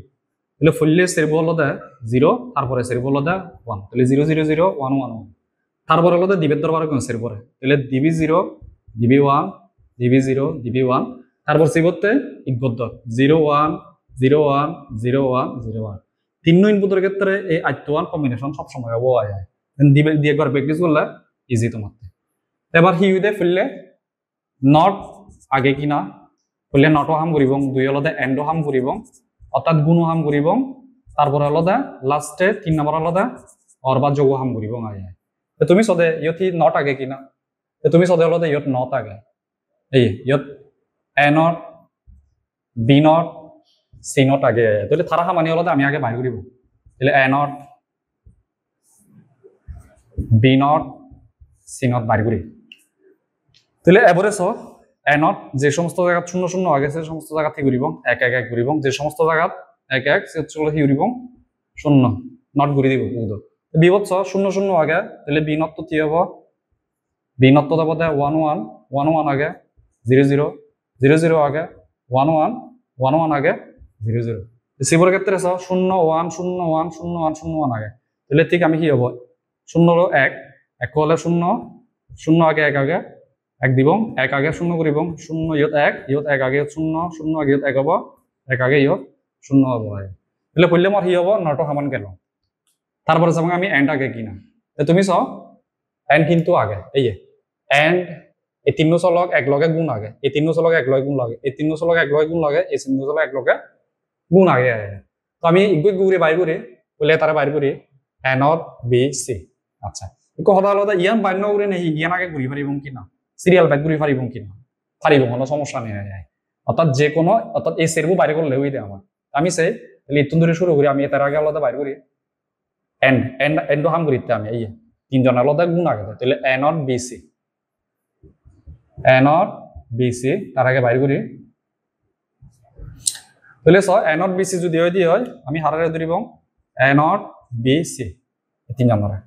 তাহলে ফুললে সেরব হলো দে 0 তারপরে সেরব হলো দে 1 তাহলে 0 0 0 1 1 1 তারপরে হলো দে দিবের দরবারে কোন সেরব পরে তাহলে দিবি 0 দিবি 1 দিবি 0 দিবি 1 তারপর সেবতে ইগবদ্ধ 0 1 0 1 0 1 0 1 তিন ইনপুটের ক্ষেত্রে এই 8 1 কম্বিনেশন সব সময় হবো আয় দিবে দিয়ে একবার প্র্যাকটিস করলে ইজি তোমার এবার হিউদে ফুললে নট আগে কিনা ফুললে নট হাম করিব দুই হলদে এন্ড হাম করিব অর্থাৎ গুণ হাম করিব তারপরে হলদে লাস্টে 3 নম্বর হলদে অর বা যোগ হাম করিব আয় তুমি সদে ইয়তি নট আগে কিনা তুমি সদে হলদে ইয়ত নট আগে এই ইয়ত A not B not C not আগে তাহলে তারা হামানি হলদে আমি আগে বাইর করিব তাহলে A not B not C not বাইর করি তাহলে এভারেজ এ নট যে সমস্ত জায়গা 0 0 আগে সে সমস্ত জায়গা থেকে ঘুরিব 1 1 1 ঘুরিব যে সমস্ত জায়গা 1 1 সে চলে ঘুরিব 0 নট ঘুরি দিব বুঝো বিভৎ 0 0 আগে তাহলে বি নট তো কি হবে বি নট তো দেব 1 1 1 1 আগে 0 0 0 0 আগে 1 1 1 1 আগে 0 0 সিবর ক্ষেত্রে 0 1 0 1 0 1 0 1 আগে তাহলে ঠিক আমি কি হবো 0 1 1 হলে 0 0 আগে 1 আগে 1 দিব 1 আগে 0 করিব 0 ইয়ত 1 ইয়ত 1 আগে 0 0 আগে ইয়ত 1 হবো 1 আগে ইয়ত 0 হবো তাহলে কইলে মোর হি হবো নট সমান গেল তারপরে যাব আমি এন্ড আগে কিনা তুমি চাও এন্ড কিন্তু আগে এই এন্ড এই তিন চলক এক লগে গুণ আগে এই তিন চলক এক লগে গুণ লাগে এই তিন চলক এক লগে গুণ লাগে এই তিন চলক এক লগে গুণ আগে তো আমি ইগুই গুড়ি বাইর করি কইলে তারা বাইর করি এ নট বি সি আচ্ছা ইকো হদা হলদা ইয়ান বাইর নগরে নেই ইয়ান আগে ঘুরি পারিব কিনা সিরিয়াল বাইর ঘুরি পারিব কিনা পারিব কোনো সমস্যা নেই অর্থাৎ যে কোনো অর্থাৎ এই সেরবু বাইরে করলে হইতে আমার আমি সেই তাহলে ইতুন ধরে শুরু করি আমি তার আগে আলাদা বাইর করি এন্ড এন্ড এন্ড হাম করিতে আমি এই তিনজন আলাদা গুণ আগে তাহলে A not B C A not B C তার আগে বাইর করি তাহলে এ নট বি সি যদি হয় আমি হারারে ধরিব এ নট বি সি তিন নম্বরে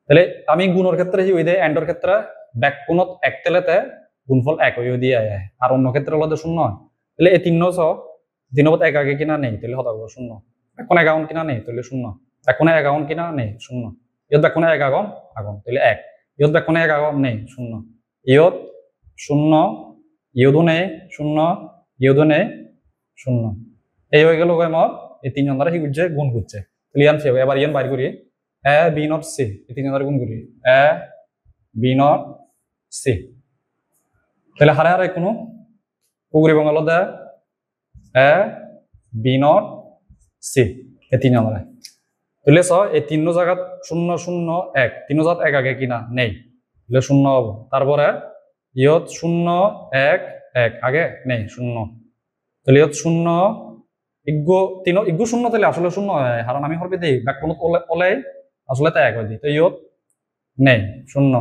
তাহলে আমি গুণের ক্ষেত্রে হি হই দেয় এন্ডর ক্ষেত্রে ব্যাক কোণত এক তেলেতে গুণফল এক হয়ে দিয়ে আর অন্য ক্ষেত্রে হলো 0 তাহলে এই তিন দিনবত এক আগে কিনা নেই তাহলে হতা 0 এখন একাউন্ট কিনা নেই তাহলে 0 এখন একাউন্ট কিনা নেই 0 ইয়ত এখন এক আগুন তাহলে 1 ইয়ত এখন এক আগুন নেই 0 ইয়ত 0 ইয়দও নেই 0 ইয়দও নেই 0 এই হয়ে গেল আমার এই তিনজন দ্বারা হি বুঝছে গুণ বুঝছে তাহলে ইয়ান ফেব এবার ইয়ান বাইর করি এ বি নট সি এই তিনজন দ্বারা গুণ করি এ বি নট সি তাহলে হারে হারে কোনো কুকুরি বঙ্গাল দে এ বি নট সি এই তিন নম্বরে তাহলে এই তিন জায়গা 0 0 1 তিন জায়গা 1 আগে কিনা নেই তাহলে 0 হবো তারপরে ইয়ত 0 1 1 আগে নেই 0 তাহলে ইয়ত 0 ইগো তিন ইগো 0 তাহলে আসলে 0 হয় কারণ আমি হরবে দেই ব্যাকরণ ওলে আসলে তা 1 হয় দিই তো ইয়ত নেই 0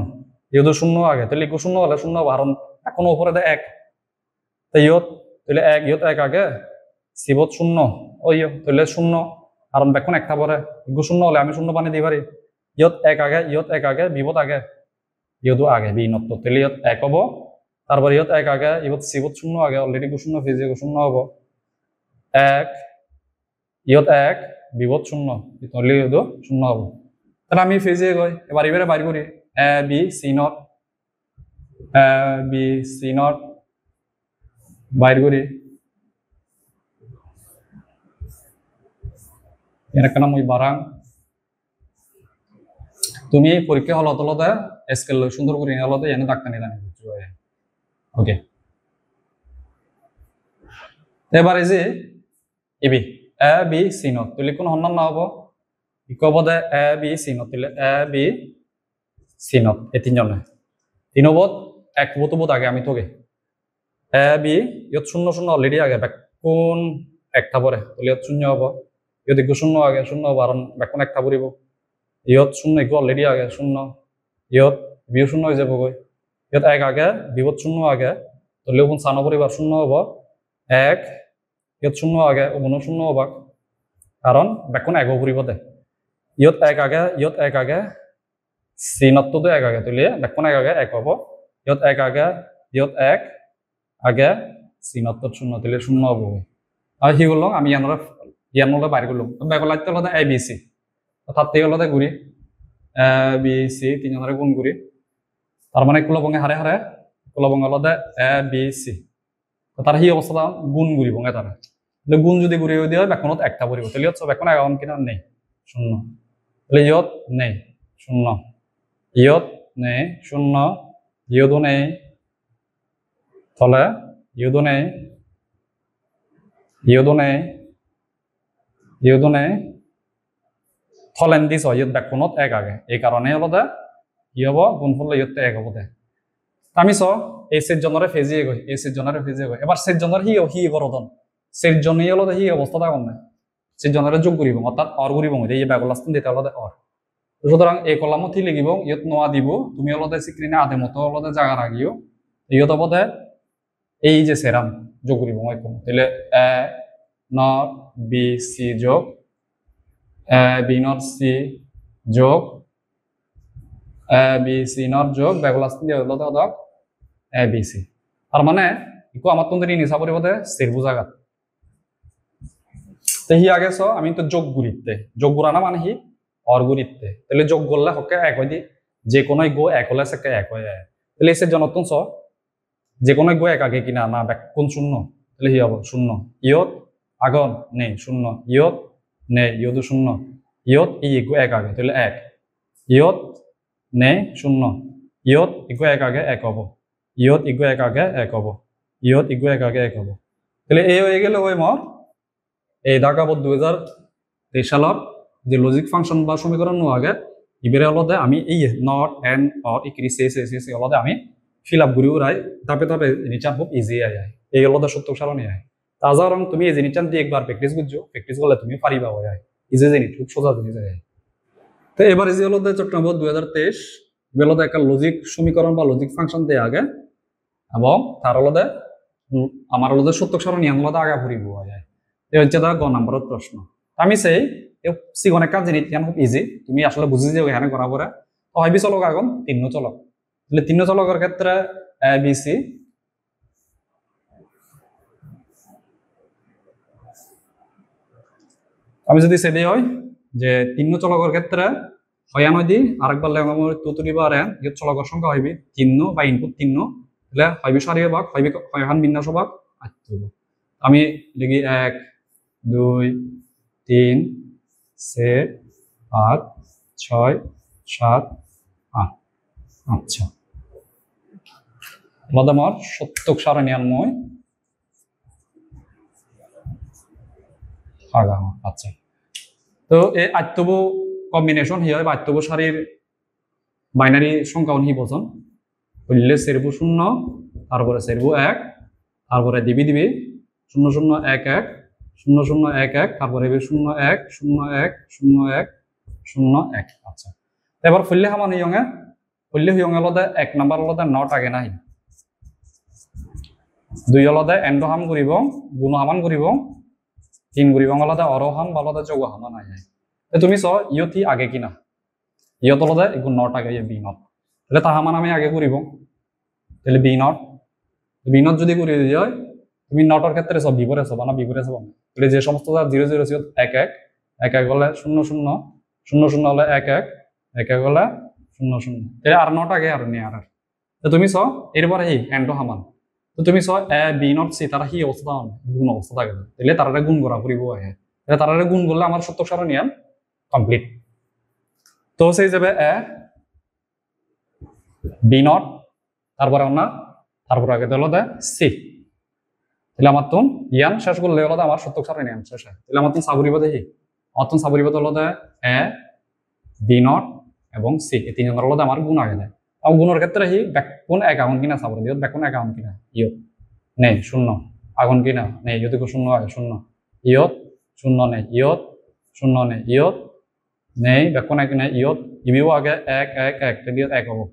ইয়ত 0 আগে তাহলে ইগো 0 হলে 0 কারণ এখন উপরে দে 1 তাই ইয়ত তাহলে 1 ইয়ত 1 আগে সিবত 0 ও ইয় তাহলে 0 কারণ ব্যাকরণ একটা পরে ইগো 0 হলে আমি 0 বানিয়ে দিই পারি ইয়ত 1 আগে ইয়ত 1 আগে বিবত আগে ইয়ত আগে বি নট তাহলে ইয়ত 1 হবো তারপর ইয়ত 1 আগে ইয়ত সিবত 0 আগে অলরেডি 0 ফিজি 0 হবো 1 ইয়ত 1 বিবত 0 তাহলে ইয়ত 0 হবো তাহলে আমি ফিজি গই এবার এবারে বাইর করি A B C not B C not বাইর করি এর একটা নাম ওই বারাং তুমি পরীক্ষা হল তলতে স্কেল সুন্দর করে হলতে এনে ডাক্তার নিয়ে জানি ওকে এবার এই যে A B A B C not তুলি কোন হন্নান না হবো ইকো বদে এ বি সি নট তুলে এ বি সি নট এই তিনজনে তিনবত এক বোধ আগে আমি তোকে এ বি ইয়ত 0 0 অলরেডি আগে কোন একটা পরে তাহলে ইয়ত 0 হবো ইয়ত ইগো 0 আগে 0 হবো কারণ ব্যাকরণ একটা পড়িব ইয়ত 0 ইগো অলরেডি আগে 0 ইয়ত বিও 0 হয়ে যাব গই ইয়ত 1 আগে বিবত 0 আগে তাহলে কোন সানো পরিবার 0 হবো 1 ইয়ত 0 আগে ওগুলো 0 হবো কারণ ব্যাকরণ এক পড়িব দে ইয়ত 1 আগে ইয়ত 1 আগে সি নট তো 1 আগে তাহলে ব্যাকরণ 1 আগে 1 হবো ইয়ত 1 আগে ইয়ত 1 আগে সি নট 0 তাহলে 0 হবো আর হি হলো আমি আমরা ইয়ান হলে বাইর করলাম বেগলাইতে হলো এ বি সি তার থেকে হলো ঘুরি এ বি সি তিনজনের গুণ ঘুরি তার মানে কুলবঙ্গে হারে হারে কুলবঙ্গ হলো এ বি সি তার হি অবস্থা গুণ ঘুরি বঙ্গে তারা গুণ যদি ঘুরি দিয়ে হয় ব্যাকরণত একটা পড়িব তাহলে হচ্ছে ব্যাকরণ এগাম কিনা নেই শূন্য তাহলে ইয়ত নেই শূন্য ইয়ত নেই শূন্য ইয়দও নেই তাহলে ইয়দও নেই ইয়দও নেই ইয়দও নেই থলেন দিছ ইয়ত ব্যাকরণত এক আগে এই কারণে হলো কি হব গুণ ফলে ইয়তে এক হব আমি চ এই সেট জনরে ফেজিয়ে গই এই সেট জনরে ফেজিয়ে গই এবার সেট জনের হি বরদন সেট জনই হলো হি অবস্থা থাকুন না সেট জনরে যোগ করিব অর্থাৎ অর করিব এই ব্যাগলাস্তিন দিতে হলো অর সুতরাং এই কলামত হি লিখিব ইয়ত নোয়া দিব তুমি হলো স্ক্রিনে আধে মতো হলো জায়গা রাখিও ইয়ত হব এই যে সেরাম যোগ করিব মই কোন তাহলে এ নট বি সি যোগ এ বি নট সি যোগ এ বি সি নট যোগ ব্যাগলাস্তিন দিয়ে হলো দক এ বি সি তার মানে ইকো আমার তো নিশা পরিবতে সেরবু জায়গা তো হি আগে চ আমি তো যোগ গুরিতে যোগ গুড়ানা মানে হি অর গুরিতে তাহলে যোগ করলে হকে এক হয় দি যে কোনো গো এক হলে সেকে এক হয় তাহলে এসে জনতন চ যে কোনো গো এক আগে কিনা না কোন শূন্য তাহলে হি হব শূন্য ইয়ত আগন নেই শূন্য ইয়ত নেই ইয়দু শূন্য ইয়ত ই গো এক আগে তাহলে এক ইয়ত নেই শূন্য ইয়ত ইগো এক আগে এক হব ইয়ত ইগো এক আগে এক হব ইয়ত ইগো এক আগে এক হব তাহলে এই হয়ে গেলে ওই মর এই দাগাবত 2023 সালের যে লজিক ফাংশন বা সমীকরণ নো আগে ইবেরে হলো আমি এই নট এন্ড অর ইক্রি সে হলো আমি ফিল আপ করি উড়াই ধাপে ধাপে নিচান খুব ইজি আয় এই হলো সত্য সারণী আয় তাজা রং তুমি এই জিনিসটান দিয়ে একবার প্র্যাকটিস করছো প্র্যাকটিস করলে তুমি পারিবা হয় ইজি জিনিস খুব সোজা জিনিস আয় তো এবার এই হলো চট্টগ্রাম 2023 বেলো একটা লজিক সমীকরণ বা লজিক ফাংশন দেয় আগে এবং তার হলো আমার হলো সত্য সারণী হলো আগা ফুরিব যায় এই হচ্ছে তার গ নম্বরের প্রশ্ন আমি সেই সিগন একটা জিনিস খুব ইজি তুমি আসলে বুঝি যে এখানে করা পরে হয় বি চলক আগুন তিন চলক তাহলে তিন চলকের ক্ষেত্রে এ বি সি আমি যদি সেদি হয় যে তিন চলকের ক্ষেত্রে হয়া নদী আরেকবার লেখামর তুতুরি বা রেন ইয়ত চলকের সংখ্যা হইবি তিন বা ইনপুট তিন তাহলে হইবি সারি ভাগ হইবি হয়হান বিন্যাস ভাগ আমি লিখি 1 2 3 4 5 6 7 8 আচ্ছা লদমর সত্যক সারণী মই আগাম আচ্ছা তো এই আত্মব কম্বিনেশন হি হয় বা আত্মব সারির বাইনারি সংখ্যা হি বচন হইলে সেরবু শূন্য তারপরে সেরবু এক তারপরে দিবি 0 0 1 1 0 0 1 1 তারপরে 0 1 0 1 0 1 0 1 আচ্ছা এবার ফুললে হামান হিয়ঙে ফুললে হিয়ঙে হলদে এক নাম্বার হলদে নট আগে নাই দুই হলদে এন্ড হাম করিব গুণ হামান করিব তিন করিব হলদে অরহাম বা হলদে যোগ হামান নাই তুমি চ ইয়তি আগে কিনা ইয়ত হলদে এগুলো নট আগে বি নট তাহলে তাহামান আমি আগে করিব তাহলে বি নট যদি করি হয় তুমি নটর ক্ষেত্রে সব বিপরে সব না বিপরে সব তাহলে যে সমস্ত 0 0 ছিল 1 1 1 1 হলে 0 0 0 0 হলে 1 1 1 1 হলে 0 0 তাহলে আর নট আগে আর নেই আর তো তুমি চ এরপরে হি এন্ড হামান তো তুমি চ এ বি নট সি তারা হি অবস্থা গুণ অবস্থা থাকে তাহলে তারা গুণ করা ফুরিব আহে তাহলে তারা গুণ করলে আমার সত্য সারণী কমপ্লিট তো সেই যাবে এ বি নট তারপরে না তারপরে আগে হলো সি তাহলে আমার তুন ইয়ান শেষ করলে হলো আমার সত্য সারণী শেষ হয় তাহলে আমার তুন সাবরিব দেখি আমার তুন সাবরিব হলো এ বি নট এবং সি এই তিনজনের হলো আমার গুণ আগে যায় এবং গুণের ক্ষেত্রে হি কোন এক আগুন কিনা সাবরি দিও কোন এক আগুন কিনা ইয়ত নেই শূন্য আগুন কিনা নেই ইয়ত শূন্য আগে শূন্য ইয়ত শূন্য নেই ইয়ত শূন্য নেই ইয়ত নেই কোন এক নেই ইয়ত ইবিও আগে 1 1 1 তাহলে 1 হবো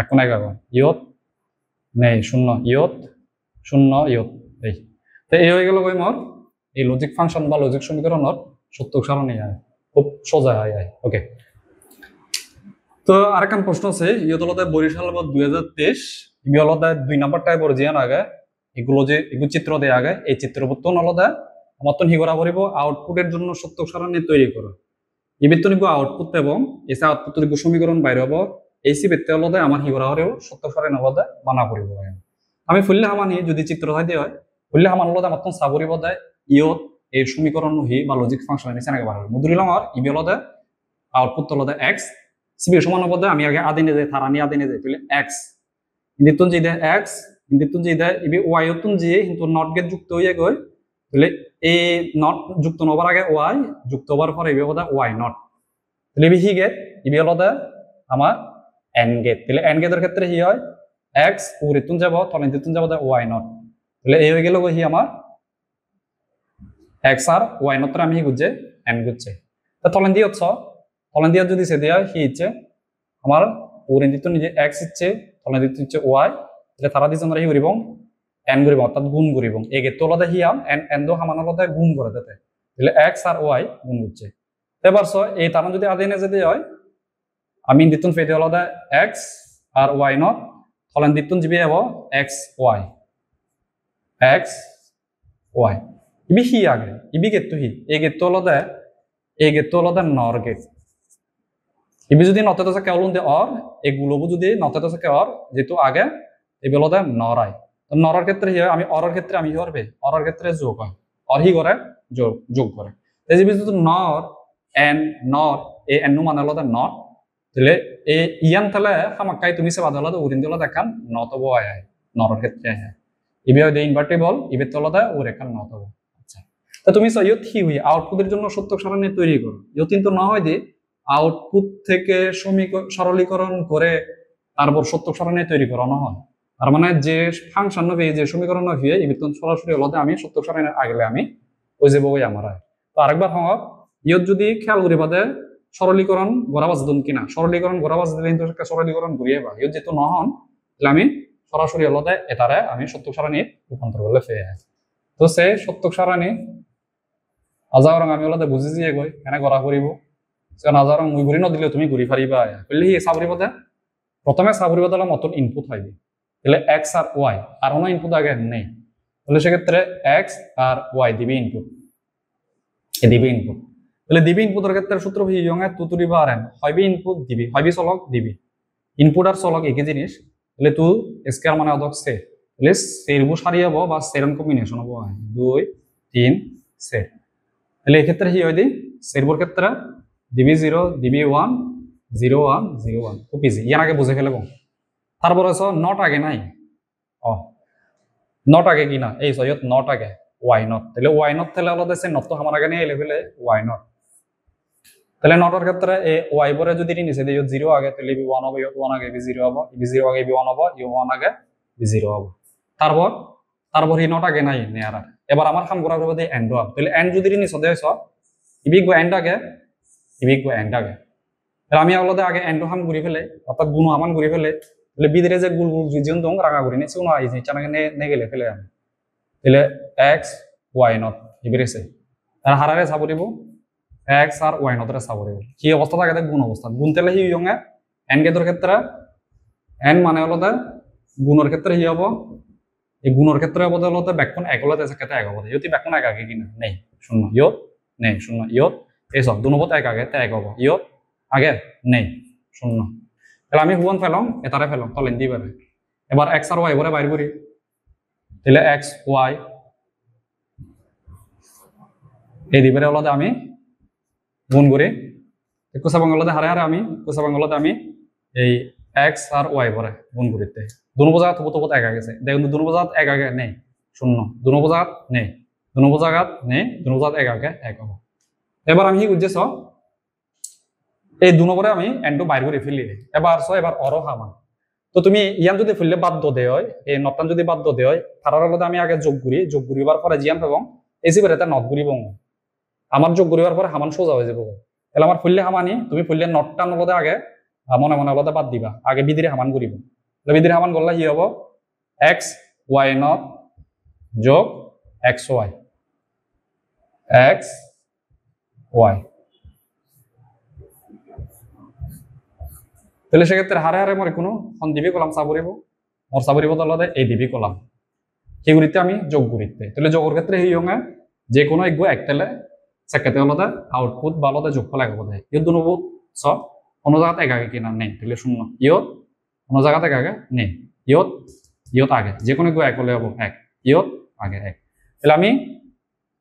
কোন এক আগুন ইয়ত নেই শূন্য ইয়ত শূন্য ইয়ত এই তো এই হয়ে গেল কই মোর এই লজিক ফাংশন বা লজিক সমীকরণের সত্য সারণী আয় খুব সোজা আয় ওকে তো আরেকখান প্রশ্ন আছে ইয়ত হলতে বরিশাল 2023 ইবি হলতে 2 নাম্বার টাইপের জিয়ান আগে এগুলো যে এগুলো চিত্র দেয় আগে এই চিত্রপত্তন হলতে আমার তো হি করা পড়ব আউটপুটের জন্য সত্য সারণী তৈরি করো ইবেতন আউটপুট এবং এসে আউটপুটের সমীকরণ বাইরে হবো এইসি বেতে হলদে আমার হি করা হলেও সত্য সারণী হলদে বানা পড়ব আমি ফুললে হামানি যদি চিত্র হয় দিয়ে হয় ফুললে আমার হলদে আমার তো সাবরিব দেয় ইয়ত এই সমীকরণ হি বা লজিক ফাংশন নিচে নাকি বার মুদুরিলাম আর ইবি হলদে আউটপুট হলদে এক্স সিবি সমান হবদে আমি আগে আদিনে যাই থারানি আদিনে যাই তাহলে এক্স ইন্দিতুন যে দেয় এক্স ইন্দিতুন যে দেয় ইবি ওয়াই তুন যে কিন্তু নট গেট যুক্ত হয়ে গই তাহলে এই নট যুক্ত নবার আগে ওয়াই যুক্ত হবার পরে ইবি হবদে ওয়াই নট তাহলে ইবি হি গেট ইবি হলদে আমার এন গেট তাহলে এন গেটের ক্ষেত্রে হি হয় এক্স উরিতুন যাব তলিন্দিতুন যাব ওয়াই নট তাহলে এই হয়ে গেল হি আমার এক্স আর ওয়াই নট আমি হি গুজে এন গুজছে তা তলিন্দি হচ্ছ তলিন্দি যদি সে দেয় হি ইচ্ছে আমার উরিন্দিতুন নিজে এক্স ইচ্ছে তলিন্দিতুন ইচ্ছে ওয়াই তাহলে তারা দিচ্ছে আমরা হি করিব এন করিব অর্থাৎ গুণ করিব এই গেট তোলাতে হি আম এন এন দো হামান হলতে গুণ করে দিতে তাহলে এক্স আর ওয়াই গুণ গুজছে এবার এই তারা যদি আদিনে যদি হয় আমি দিতুন ফেতে হলতে এক্স আর ওয়াই নট ফলেন দিতুন জিবি হব এক্স ওয়াই ইবি হি আগে ইবি গেট হি এই গেট হলতে নর গেট ইবি যদি নতে তো কেবল দে অর এগুলো যদি নতে তো কে অর যেহেতু আগে এই হলতে নরাই তো নরার ক্ষেত্রে হি আমি অরের ক্ষেত্রে আমি হি করবে অরের ক্ষেত্রে যোগ হয় অর হি করে যোগ করে এই জিবি যদি নর এ এন মানে হলতে নট তাহলে এই ইয়ান তাহলে হামাক্কাই তুমি সে বাদলা তো উরিন দিলা দেখান নতব আয় নরের ক্ষেত্রে আয় ইবি হয় ইনভার্টেবল ইবে তলদা ও রেখান নতব আচ্ছা তো তুমি সো ইয়ত হি হুই আউটপুটের জন্য সত্য সারণী তৈরি করো ইয়ত কিন্তু না হয় যে আউটপুট থেকে সরলীকরণ করে তারপর সত্য সারণী তৈরি করা না হয় তার মানে যে ফাংশন হবে যে সমীকরণ হবে ইবে তো সরাসরি হলতে আমি সত্য সারণী আগলে আমি ওই যে বই আমার তো আরেকবার হোক ইয়ত যদি খেয়াল করি বাদে সরলীকরণ গড়াবাজ দিন কিনা সরলীকরণ গড়াবাজ দিলে কিন্তু সরলীকরণ ঘুরিয়ে বা ইয়ত যেহেতু নহন তাহলে আমি সরাসরি হলতে এটারে আমি সত্য সারণী রূপান্তর করলে ফেয়ে তো সে সত্য সারণী হাজার আমি হলতে বুঝি দিয়ে গই এনে গড়া করিব হাজার মুই ঘুরি নদিলে তুমি ঘুরি ফারিবা বললে হি চাবরি পদে প্রথমে চাবরি পদে মতন ইনপুট হয় তাহলে এক্স আর ওয়াই আর কোনো ইনপুট আগে নেই তাহলে সেক্ষেত্রে এক্স আর ওয়াই দিবি ইনপুট তাহলে দিবি ইনপুটের ক্ষেত্রে সূত্র ভিয়ঙে তু তুরি বা আরেন হয়বি ইনপুট দিবি হয়বি চলক দিবি ইনপুট আর চলক একই জিনিস তাহলে তু স্কেয়ার মানে অদক সে তাহলে সেরবু সারি হবো বা সেরন কম্বিনেশন হবো 2 3 সে তাহলে এক্ষেত্রে হি হয় দি সেরবুর ক্ষেত্রে দিবি 0 দিবি 1 0 1 0 1 খুব ইজি ইয়ার আগে বুঝে ফেলবো তারপরে নট আগে নাই নট আগে কি না এই সয়ত নট আগে ওয়াই নট তাহলে ওয়াই নট তাহলে আলাদা সে নট তো আমার আগে নিয়ে লেভেলে ওয়াই নট তাহলে নটের ক্ষেত্রে এ ওয়াই পরে যদি নিচে দিই 0 আগে তাহলে বি 1 হবে 1 আগে বি 0 হবে বি 0 আগে বি 1 হবে 1 আগে বি 0 হবে তারপর ই নট আগে নাই নেয়ার এবার আমার কাম করা হবে এন্ড হবে তাহলে এন্ড যদি নিচে দেয় সব ইবি গো এন্ড আগে তাহলে আমি আলাদা আগে এন্ড হাম ঘুরি ফেলে অর্থাৎ গুণ আমান ঘুরি ফেলে তাহলে বিদরে যে গুল জিজন দং রাঙা ঘুরি নেছে না এই চানাকে নে গেলে ফেলে আমি তাহলে এক্স ওয়াই নট ইবেরেছে তার হারারে সাবরিব এক্স আর ওয়াই নটরে সাবরিব কি অবস্থা থাকে গুণ অবস্থা গুণ তেলে হি ইয়ঙে এন গেদর ক্ষেত্রে এন মানে হলতে গুণের ক্ষেত্রে হি হবো এই গুণের ক্ষেত্রে বদল হতে ব্যাকরণ এক হলে ক্ষেত্রে এক হবো ইয়তি ব্যাকরণ এক আগে কিনা নেই শূন্য ইয়ত নেই শূন্য ইয়ত এই সব দুনবত এক আগে তে এক হবো ইয়ত আগে নেই শূন্য তাহলে আমি হুয়ান ফেলং এটারে ফেলং তলেন দি পারে এবার এক্স আর ওয়াই বলে বাইর করি তাহলে এক্স ওয়াই এই দিবারে হলতে আমি গুণ করি কোসা বাংলাতে হারে হারে আমি কোসা বাংলাতে আমি এই এক্স আর ওয়াই পরে গুণ করিতে দুনবজাত থবত এক আগে দেখুন দুনবজাত এক আগে নেই শূন্য দুনবজাত নেই দুনবজাত নেই দুনবজাত এক আগে এক হবো এবার আমি কি বুঝেছ এই দুনবরে আমি এন্ড বাইর করে ফেলি এবার অর হামান তো তুমি ইয়ান যদি ফুললে বাধ্য দেয় হয় এই নটান যদি বাধ্য দেয় হয় তারার মধ্যে আমি আগে যোগ করিবার পরে জিয়ান এবং এসি বেড়ে তার নট ঘুরিব আমার যোগ করিবার পরে হামান সোজা হয়ে যাব তাহলে আমার ফুললে হামানি তুমি ফুললে নটটান মধ্যে আগে মনে মনে আলাদা বাদ দিবা আগে বিদিরে হামান করিব বিদিরে হামান করলে কি হবো এক্স ওয়াই নট যোগ এক্স ওয়াই তাহলে সেক্ষেত্রে হারে হারে মরে কোনো দিবি কলাম চাবরিব মোর চাবরিব তাহলে এই দিবি কলাম সেই গুরিতে আমি যোগ গুরিতে তাহলে যোগের ক্ষেত্রে এই ইয়ঙে যে কোনো এক তেলে সেকেতে হলো আউটপুট বা হলো যোগফল এক বোধ ইয়ত দুনবো স কোনো জায়গাতে এক আগে কিনা নেই তাহলে শূন্য ইয়ত কোনো জায়গাতে এক আগে নেই ইয়ত ইয়ত আগে যে কোনো এক হলে হবো এক ইয়ত আগে এক তাহলে আমি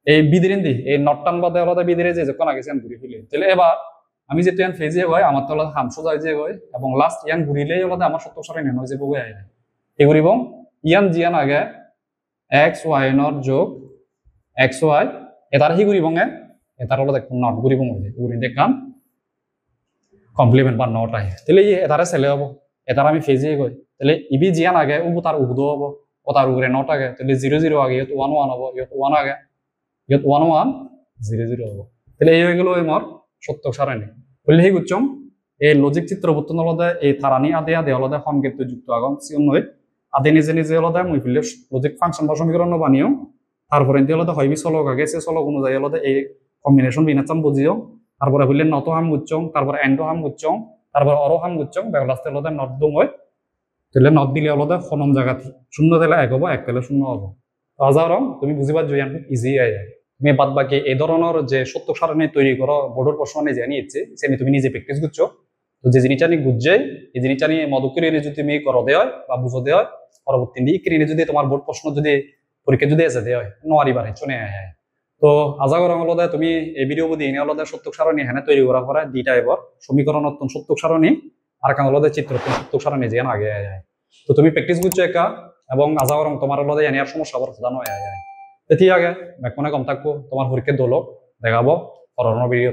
এই বিদিরেন দি এই নটটান বাদে আলাদা বিদিরে যে যখন আগে সেন ঘুরি ফেলি তাহলে এবার আমি যেহেতু ইয়ান ফেজে হয় আমার তো আলাদা হামসো যায় যে হয় এবং লাস্ট ইয়ান ঘুরিলেই আলাদা আমার সত্য সারে নেন হয় যে বগে আয় এই ঘুরিব ইয়ান জিয়ান আগে এক্স ওয়াই নট যোগ এক্স ওয়াই এটার হি ঘুরিব এটার আলাদা নট ঘুরিব ঘুরি দেখাম কমপ্লিমেন্ট বা নট আহে তাহলে এটারে ছেলে হবো এটার আমি ফেজে গই তাহলে ইবি জিয়ান আগে ও তার উগদো হবো ও তার উগরে নট আগে তাহলে 0 0 আগে ইয়ত 1 1 হবো ইয়ত 1 আগে ইয়ত 1 1 0 0 হবো তাহলে এই হয়ে গেল আমার সত্য সারণী বললে হি গুচ্ছম এই লজিক চিত্র বর্তন আলাদা এই থারানি আদে আদে আলাদা সংকেত যুক্ত আগম সিয়ন নয় আদে নিজে নিজে আলাদা মুই ফিলে লজিক ফাংশন বা সমীকরণ বানিও তারপরে এতে আলাদা হইবি চলক আগে সে চলক অনুযায়ী আলাদা এই কম্বিনেশন বিনাচাম বুঝিও তারপরে হইলে নত হাম গুচ্ছং তারপরে এন্ড হাম গুচ্ছং তারপরে অর হাম গুচ্ছং বেগলাস্তে আলাদা নট দং হয় তাহলে নট দিলে আলাদা খনম জায়গা শূন্য দিলে এক হবো এক দিলে শূন্য হবো হাজারং তুমি বুঝিবার জয়ান খুব ইজি আয় তুমি বাদ বাকি এই ধরনের যে সত্য সারণী তৈরি করো বোর্ডের প্রশ্ন নিয়ে জানি ইচ্ছে সে তুমি নিজে প্র্যাকটিস করছো তো যে জিনিসটা নিয়ে বুঝছে এই জিনিসটা নিয়ে মদকিরে যদি তুমি করো দেয় বা বুঝো দেয় পরবর্তী দিন কিনে যদি তোমার বোর্ড প্রশ্ন যদি পরীক্ষা যদি এসে দেয় নোয়ারি বারে চলে আয় তো আজাগর আলাদা তুমি এই ভিডিও বুঝি এনে আলাদা সত্য সারণী হ্যাঁ তৈরি করা পরে দুইটা এবার সমীকরণ সত্য সারণী আর কান আলাদা চিত্র সত্য সারণী যে আগে আয় তো তুমি প্র্যাকটিস করছো একা এবং আজাগর তোমার আলাদা এনে আর সমস্যা আবার প্রধান হয়ে আয় তেতিয়া আগে মেকমনে কম থাকবো তোমার পরীক্ষার দোলক দেখাবো পরবর্তী ভিডিও